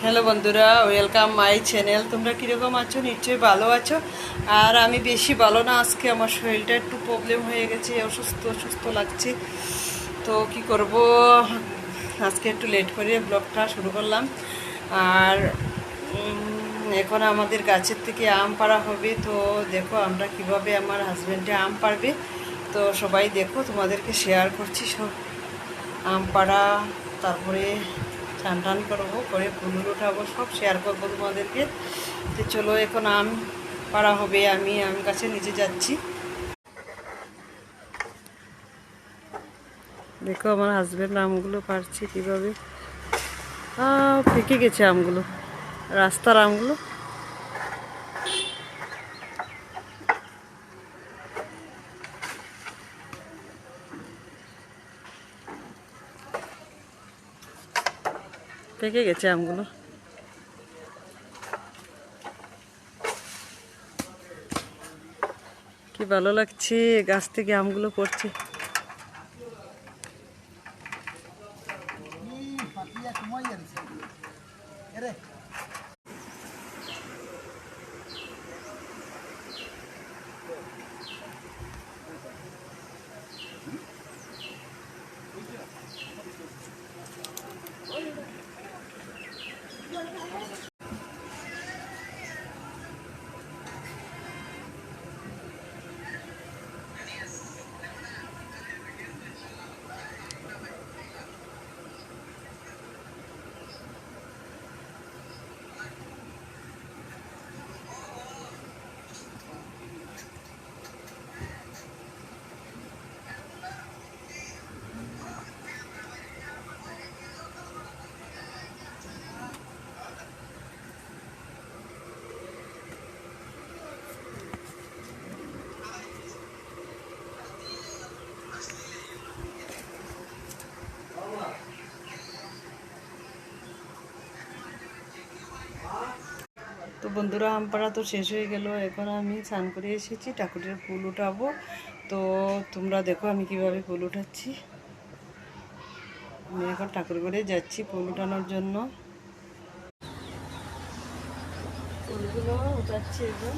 Hello বন্ধুরা, welcome my channel. তোমরা কীরকম আছো? নিশ্চয়ই ভালো আছো। আর আমি বেশি ভালো না, আজকে আমার শরীরটা একটু প্রবলেম হয়ে গেছে, অসুস্থ অসুস্থ লাগছে। তো কি করব, আজকে একটু লেট করে ব্লগটা শুরু করলাম। আর এখন আমাদের গাছের থেকে আম পাড়া হবে। তো দেখো আমরা কিভাবে, আমার হাজব্যান্ডে আম পাড়বে। তো সবাই দেখো, তোমাদেরকে শেয়ার করছি সব আম পাড়া, তারপরে টান টান করবো, করে ফুল উঠাবো, সব শেয়ার করবো তোমাদেরকে। তো চলো এখন আম পাড়া হবে, আমি আম গাছে নিচে যাচ্ছি। দেখো আমার হাজব্যান্ড আমগুলো পারছে কীভাবে। ফেঁকে গেছে আমগুলো, রাস্তার আমগুলো। ফেঁকে গেছে আমগুলো। কি ভালো লাগছে, গাছ থেকে আমগুলো পড়ছে। তো বন্ধুরা, আম পাড়া তো শেষ হয়ে গেল। এখন আমি স্নান করে এসেছি, ঠাকুরের ফুল উঠাবো। তো তোমরা দেখো আমি কিভাবে ফুল উঠাচ্ছি। আমি এখন ঠাকুর ঘরে যাচ্ছি ফুল উঠানোর জন্য। ফুলগুলো উঠাচ্ছি এখন।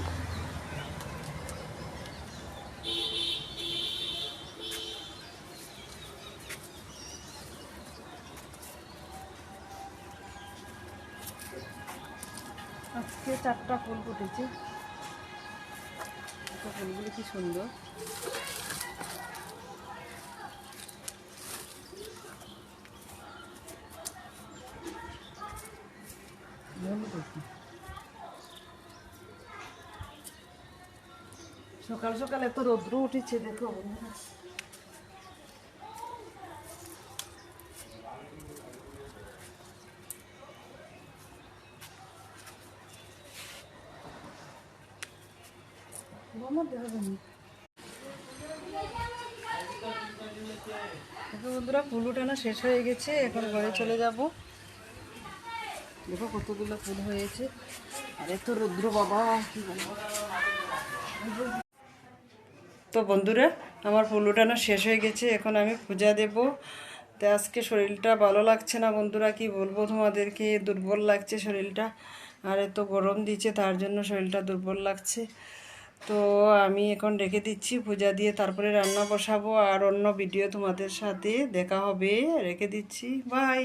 আজকে 4টা ফুল ফুটেছে। ফুলগুলো কি সুন্দর। সকাল সকাল এত রৌদ্র উঠেছে, দেখো বন্ধুরা। বন্ধুরা, ফুল উঠানো শেষ হয়ে গেছে, এখন ঘরে চলে যাব। দেখো কতগুলো ফুল হয়েছে, আর এত রৌদ্র বাবা, কি বলবো। তো বন্ধুরা, আমার ফুল উঠানো শেষ হয়ে গেছে, এখন আমি পূজা দেব। তো আজকে শরীরটা ভালো লাগছে না বন্ধুরা, কি বলবো তোমাদেরকে, দুর্বল লাগছে শরীরটা। আর এত গরম দিচ্ছে, তার জন্য শরীরটা দুর্বল লাগছে। তো আমি এখন রেখে দিচ্ছি, পূজা দিয়ে তারপরে রান্না বসাবো। আর অন্য ভিডিও তোমাদের সাথে দেখা হবে। রেখে দিচ্ছি, বাই।